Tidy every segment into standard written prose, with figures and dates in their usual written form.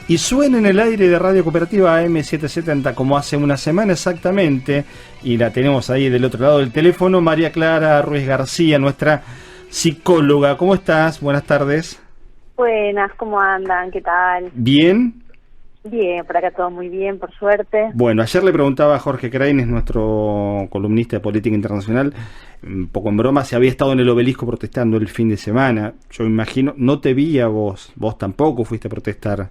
Y suena en el aire de Radio Cooperativa AM770 como hace una semana exactamente, y la tenemos ahí del otro lado del teléfono, María Clara Ruiz García, nuestra psicóloga. ¿Cómo estás? Buenas tardes. Buenas, ¿cómo andan? ¿Qué tal? ¿Bien? Bien, por acá todo muy bien, por suerte. Bueno, ayer le preguntaba a Jorge Kreines, nuestro columnista de política internacional, un poco en broma, si había estado en el Obelisco protestando el fin de semana. Yo imagino, no te vi a vos tampoco fuiste a protestar.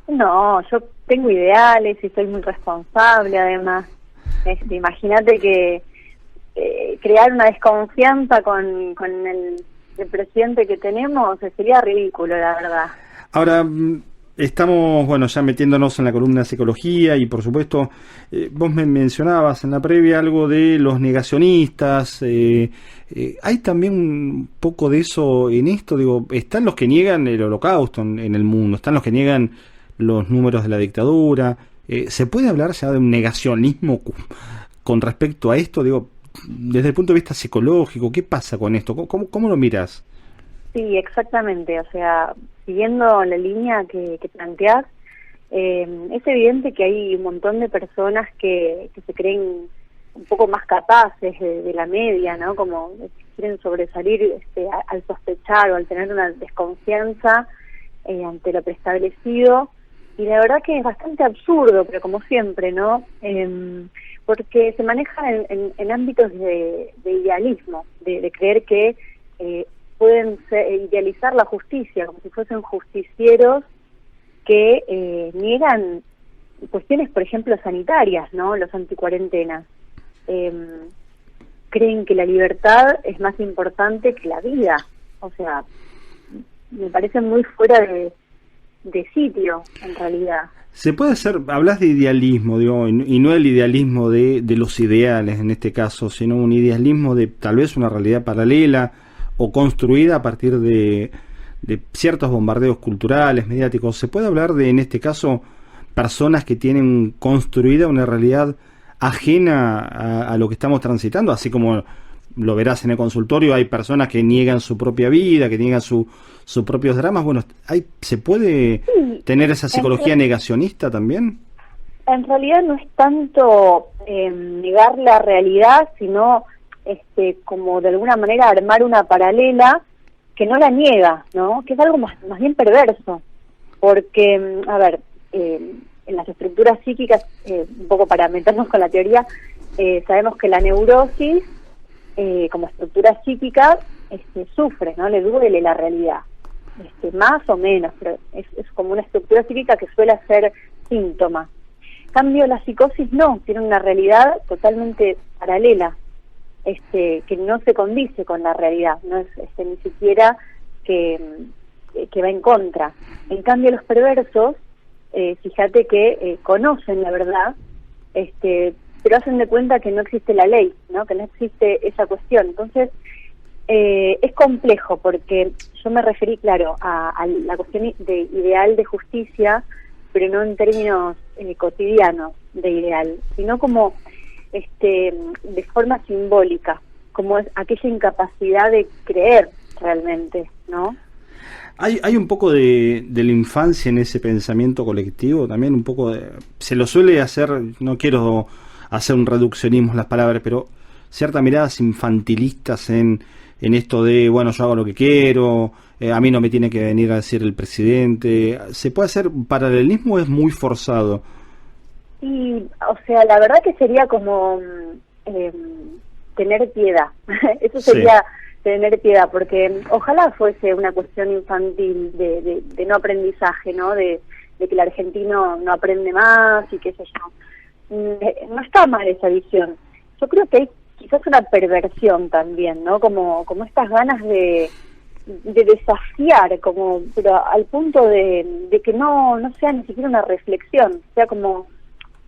No, yo tengo ideales y soy muy responsable, además. Imagínate que crear una desconfianza con el presidente que tenemos sería ridículo, la verdad. Ahora, estamos, bueno, ya metiéndonos en la columna de psicología y, por supuesto, vos me mencionabas en la previa algo de los negacionistas. Hay también un poco de eso en esto. Digo, están los que niegan el holocausto en el mundo, están los que niegan los números de la dictadura. ¿Se puede hablar ya de un negacionismo con respecto a esto? Digo, desde el punto de vista psicológico, ¿qué pasa con esto? ¿Cómo lo mirás? Sí, exactamente. O sea, siguiendo la línea que planteás, es evidente que hay un montón de personas que se creen un poco más capaces de la media, ¿no? Como quieren sobresalir al sospechar o al tener una desconfianza ante lo preestablecido. Y la verdad que es bastante absurdo, pero como siempre, ¿no? Porque se maneja en ámbitos de idealismo, de creer que pueden idealizar la justicia, como si fuesen justicieros que niegan cuestiones, por ejemplo, sanitarias, ¿no? Los anticuarentenas. Creen que la libertad es más importante que la vida. O sea, me parece muy fuera de sitio, en realidad. Se puede hacer, hablas de idealismo, digo, y no el idealismo de los ideales en este caso, sino un idealismo de tal vez una realidad paralela o construida a partir de ciertos bombardeos culturales, mediáticos. Se puede hablar de, en este caso, personas que tienen construida una realidad ajena a lo que estamos transitando, así como lo verás en el consultorio, hay personas que niegan su propia vida, que niegan sus propios dramas. Bueno, ¿se puede tener esa psicología negacionista también? En realidad no es tanto negar la realidad, sino como de alguna manera armar una paralela que no la niega, ¿no? Que es algo más bien perverso, porque, a ver, en las estructuras psíquicas, un poco para meternos con la teoría, sabemos que la neurosis como estructura psíquica sufre, ¿no? Le duele la realidad, más o menos, pero es como una estructura psíquica que suele ser síntoma. En cambio, la psicosis no, tiene una realidad totalmente paralela, que no se condice con la realidad, no es ni siquiera que va en contra. En cambio, los perversos, fíjate que conocen la verdad, pero hacen de cuenta que no existe la ley, ¿no? Que no existe esa cuestión. Entonces, es complejo porque yo me referí, claro, a la cuestión de ideal de justicia, pero no en términos cotidianos de ideal, sino como de forma simbólica, como es aquella incapacidad de creer realmente, ¿no? Hay un poco de la infancia en ese pensamiento colectivo, también un poco se lo suele hacer, no quiero hacer un reduccionismo en las palabras, pero ciertas miradas infantilistas en esto de, bueno, yo hago lo que quiero, a mí no me tiene que venir a decir el presidente. ¿Se puede hacer un paralelismo o es muy forzado? Y, o sea, la verdad que sería como tener piedad. Eso sería tener piedad, porque ojalá fuese una cuestión infantil de no aprendizaje, ¿no? De que el argentino no aprende más y qué sé yo. No está mal esa visión. Yo creo que hay quizás una perversión también, ¿no? Como estas ganas de desafiar, pero al punto de que no sea ni siquiera una reflexión, o sea, como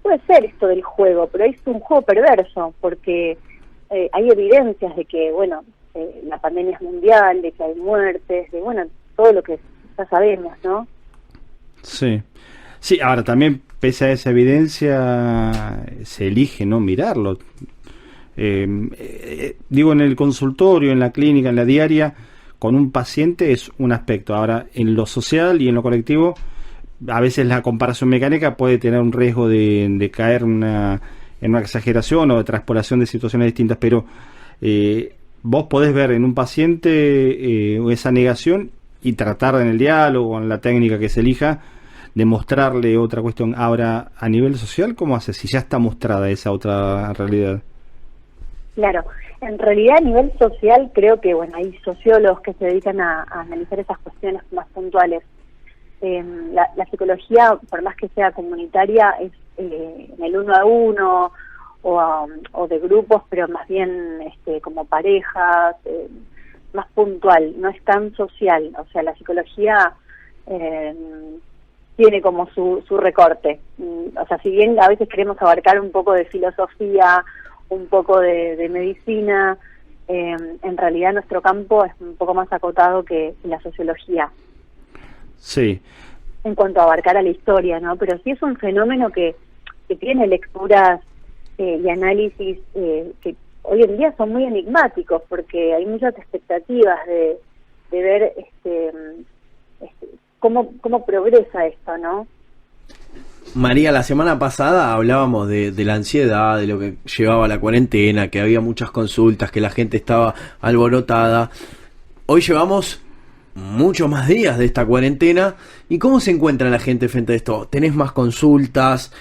puede ser esto del juego, pero es un juego perverso, porque hay evidencias de que, bueno, la pandemia es mundial, de que hay muertes, de, bueno, todo lo que ya sabemos, ¿no? Sí. Sí, ahora también, pese a esa evidencia, se elige no mirarlo. Digo, en el consultorio, en la clínica, en la diaria, con un paciente es un aspecto. Ahora, en lo social y en lo colectivo, a veces la comparación mecánica puede tener un riesgo de caer en una exageración o de transpolación de situaciones distintas, pero vos podés ver en un paciente esa negación y tratar en el diálogo, en la técnica que se elija, de mostrarle otra cuestión. Ahora, a nivel social, ¿cómo hace si ya está mostrada esa otra realidad? Claro, en realidad a nivel social creo que, bueno, hay sociólogos que se dedican a analizar esas cuestiones más puntuales. La psicología, por más que sea comunitaria, es en el uno a uno o de grupos, pero más bien como parejas, más puntual, no es tan social. O sea, la psicología tiene como su recorte. O sea, si bien a veces queremos abarcar un poco de filosofía, un poco de medicina, en realidad nuestro campo es un poco más acotado que la sociología. Sí. En cuanto a abarcar a la historia, ¿no? Pero sí es un fenómeno que tiene lecturas y análisis que hoy en día son muy enigmáticos, porque hay muchas expectativas de ver cómo progresa esto, ¿no? María, la semana pasada hablábamos de la ansiedad, de lo que llevaba la cuarentena, que había muchas consultas, que la gente estaba alborotada. Hoy llevamos muchos más días de esta cuarentena. ¿Y cómo se encuentra la gente frente a esto? ¿Tenés más consultas?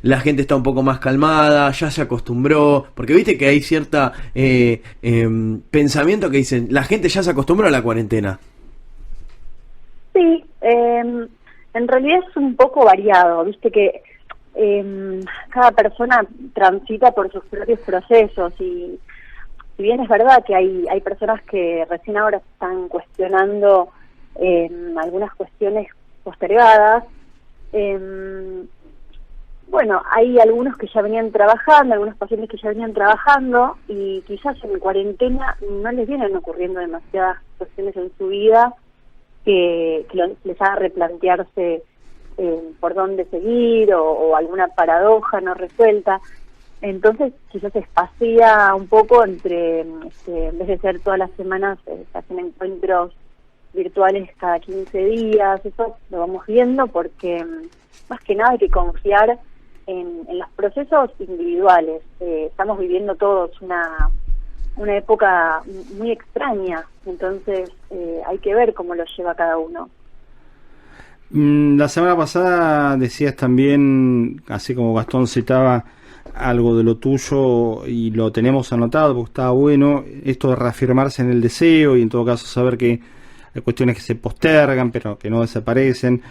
¿La gente está un poco más calmada? ¿Ya se acostumbró? Porque viste que hay cierta pensamiento que dicen, la gente ya se acostumbró a la cuarentena. Sí, en realidad es un poco variado, viste que cada persona transita por sus propios procesos y si bien es verdad que hay personas que recién ahora están cuestionando algunas cuestiones postergadas, bueno, hay algunos que ya venían trabajando, algunos pacientes que ya venían trabajando y quizás en cuarentena no les vienen ocurriendo demasiadas cuestiones en su vida que les haga replantearse por dónde seguir o alguna paradoja no resuelta. Entonces quizás se espacía un poco entre, en vez de ser todas las semanas, se hacen encuentros virtuales cada 15 días, eso lo vamos viendo porque más que nada hay que confiar en los procesos individuales. Estamos viviendo todos una época muy extraña, entonces hay que ver cómo lo lleva cada uno. La semana pasada decías también, así como Gastón citaba, algo de lo tuyo y lo tenemos anotado porque estaba bueno, esto de reafirmarse en el deseo y en todo caso saber que hay cuestiones que se postergan pero que no desaparecen.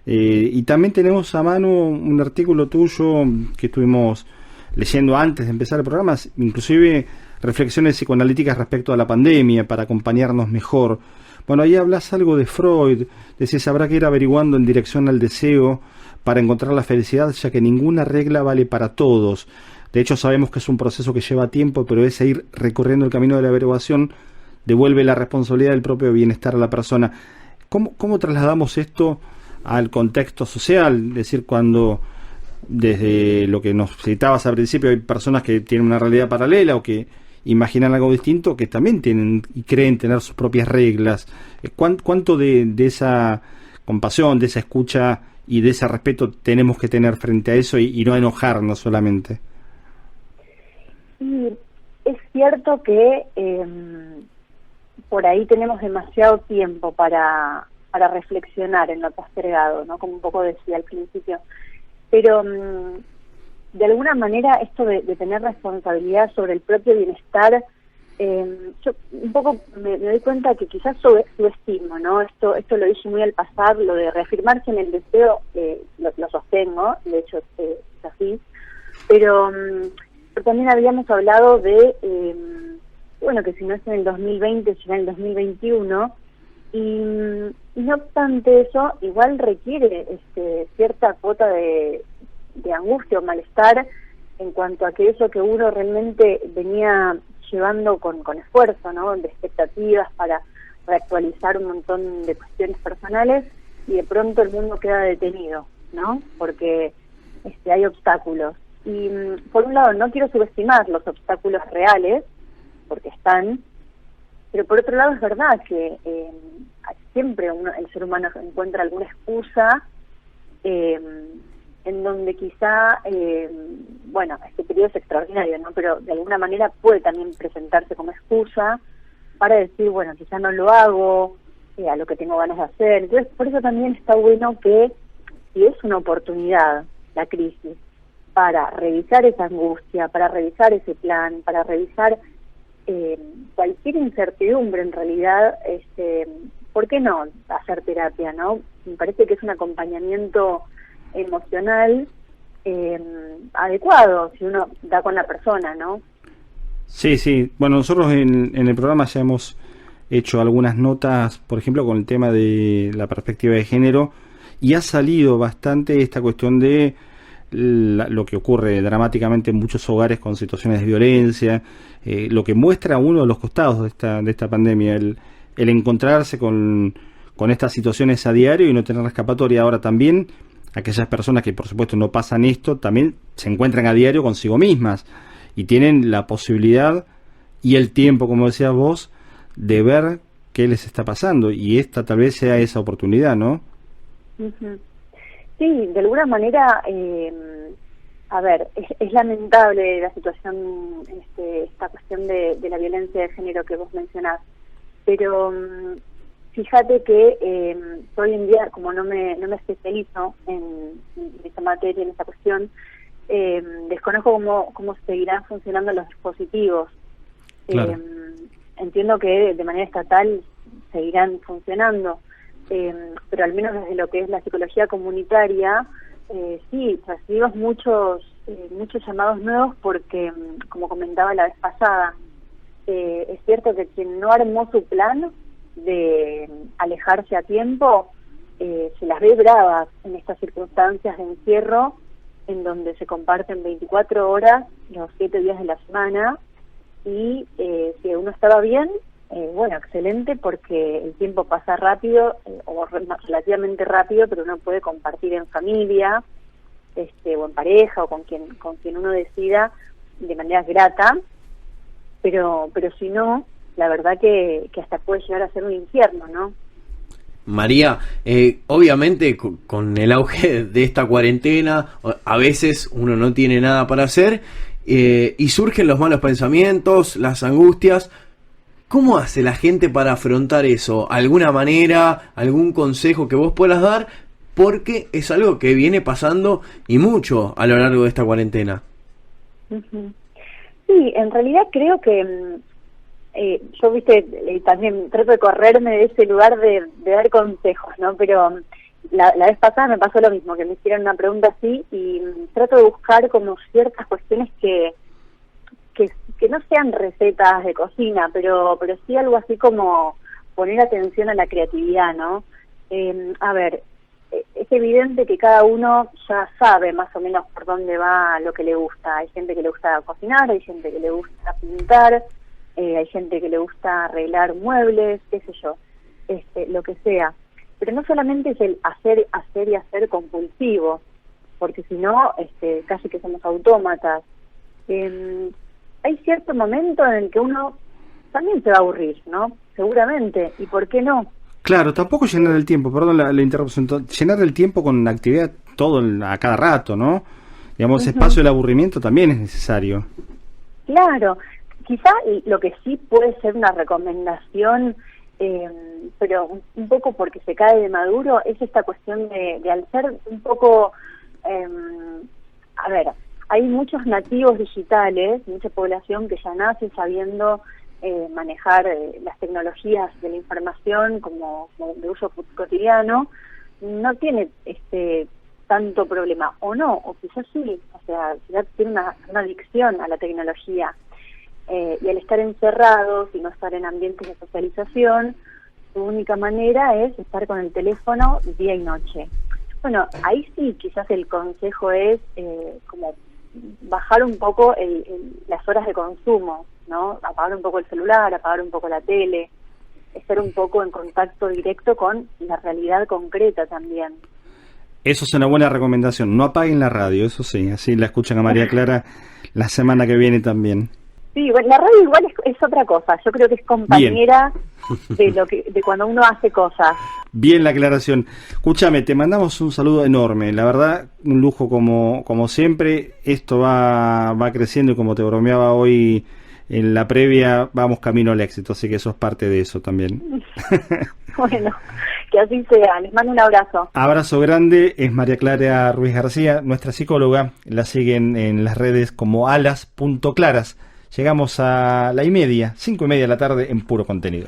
Y también tenemos a mano un artículo tuyo que estuvimos leyendo antes de empezar el programa, inclusive reflexiones psicoanalíticas respecto a la pandemia para acompañarnos mejor. Bueno, ahí hablas algo de Freud, decís habrá que ir averiguando en dirección al deseo para encontrar la felicidad, ya que ninguna regla vale para todos. De hecho, sabemos que es un proceso que lleva tiempo, pero ese ir recorriendo el camino de la averiguación devuelve la responsabilidad del propio bienestar a la persona. ¿Cómo trasladamos esto al contexto social? Es decir, cuando desde lo que nos citabas al principio hay personas que tienen una realidad paralela o que imaginan algo distinto, que también tienen y creen tener sus propias reglas. ¿Cuánto de esa compasión, de esa escucha y de ese respeto tenemos que tener frente a eso y no enojarnos solamente? Y es cierto que por ahí tenemos demasiado tiempo para reflexionar en lo postergado, ¿no? Como un poco decía al principio. Pero de alguna manera esto de tener responsabilidad sobre el propio bienestar, yo un poco me doy cuenta que quizás subestimo, ¿no? Esto lo dije muy al pasar, lo de reafirmarse en el deseo, lo sostengo, de hecho es así, pero también habíamos hablado de, bueno, que si no es en el 2020, será en el 2021, y no obstante eso, igual requiere cierta cuota de angustia o malestar en cuanto a que eso que uno realmente venía llevando con esfuerzo, ¿no? De expectativas para actualizar un montón de cuestiones personales y de pronto el mundo queda detenido, ¿no? Porque hay obstáculos. Y por un lado no quiero subestimar los obstáculos reales, porque están, pero por otro lado es verdad que siempre el ser humano encuentra alguna excusa en donde quizá, bueno, este periodo es extraordinario, ¿no? Pero de alguna manera puede también presentarse como excusa para decir, bueno, quizá no lo hago a lo que tengo ganas de hacer. Entonces, por eso también está bueno que, si es una oportunidad, la crisis, para revisar esa angustia, para revisar ese plan, para revisar cualquier incertidumbre en realidad, ¿por qué no hacer terapia, no? Me parece que es un acompañamiento emocional adecuado si uno da con la persona, ¿no? Sí, sí. Bueno, nosotros en el programa ya hemos hecho algunas notas, por ejemplo, con el tema de la perspectiva de género, y ha salido bastante esta cuestión de lo que ocurre dramáticamente en muchos hogares con situaciones de violencia, lo que muestra uno de los costados de esta pandemia, el encontrarse con estas situaciones a diario y no tener escapatoria. Ahora también aquellas personas que por supuesto no pasan esto, también se encuentran a diario consigo mismas y tienen la posibilidad y el tiempo, como decías vos, de ver qué les está pasando, y esta tal vez sea esa oportunidad, ¿no? Uh-huh. Sí, de alguna manera, a ver, es lamentable la situación, esta cuestión de la violencia de género que vos mencionás, pero fíjate que hoy en día, como no me especializo en esta materia, en esta cuestión, desconozco cómo seguirán funcionando los dispositivos. Claro. Entiendo que de manera estatal seguirán funcionando, pero al menos desde lo que es la psicología comunitaria, sí, recibimos muchos llamados nuevos porque, como comentaba la vez pasada, es cierto que quien no armó su plan de alejarse a tiempo, se las ve bravas en estas circunstancias de encierro, en donde se comparten 24 horas los 7 días de la semana, y si uno estaba bien, bueno, excelente, porque el tiempo pasa rápido, o relativamente rápido, pero uno puede compartir en familia, o en pareja, o con quien uno decida, de manera grata, pero si no, la verdad que hasta puede llegar a ser un infierno, ¿no? María, obviamente con el auge de esta cuarentena, a veces uno no tiene nada para hacer, y surgen los malos pensamientos, las angustias. ¿Cómo hace la gente para afrontar eso? ¿Alguna manera, algún consejo que vos puedas dar? Porque es algo que viene pasando y mucho a lo largo de esta cuarentena. Uh-huh. Sí, en realidad creo que yo, también trato de correrme de ese lugar de dar consejos, ¿no? Pero la vez pasada me pasó lo mismo, que me hicieron una pregunta así, y trato de buscar como ciertas cuestiones que no sean recetas de cocina, pero sí algo así como poner atención a la creatividad, ¿no? A ver, es evidente que cada uno ya sabe más o menos por dónde va lo que le gusta. Hay gente que le gusta cocinar, hay gente que le gusta pintar, hay gente que le gusta arreglar muebles, qué sé yo, lo que sea. Pero no solamente es el hacer y hacer compulsivo, porque si no, casi que somos autómatas. Hay cierto momento en el que uno también se va a aburrir, ¿no? Seguramente, ¿y por qué no? Claro, tampoco llenar el tiempo, perdón la interrupción, llenar el tiempo con actividad a cada rato, ¿no? Digamos, ese espacio del aburrimiento también es necesario. Claro, quizá lo que sí puede ser una recomendación, pero un poco porque se cae de maduro, es esta cuestión de al ser un poco, a ver, hay muchos nativos digitales, mucha población que ya nace sabiendo manejar las tecnologías de la información como de uso cotidiano, no tiene tanto problema, o no, o quizás sí, o sea, ya tiene una adicción a la tecnología, y al estar encerrados y no estar en ambientes de socialización, su única manera es estar con el teléfono día y noche. Bueno, ahí sí, quizás el consejo es como bajar un poco las horas de consumo, ¿no? Apagar un poco el celular, apagar un poco la tele, estar un poco en contacto directo con la realidad concreta también. Eso es una buena recomendación. No apaguen la radio, eso sí, así la escuchan a María Clara la semana que viene también. Sí, bueno, la radio igual es otra cosa. Yo creo que es compañera de cuando uno hace cosas. Bien la aclaración. Escúchame, te mandamos un saludo enorme. La verdad, un lujo como siempre. Esto va creciendo y como te bromeaba hoy en la previa, vamos camino al éxito. Así que sos parte de eso también. Bueno, que así sea. Les mando un abrazo. Abrazo grande. Es María Clara Ruiz García, nuestra psicóloga. La siguen en las redes como alas.claras. Llegamos a 5:30 de la tarde en Puro Contenido.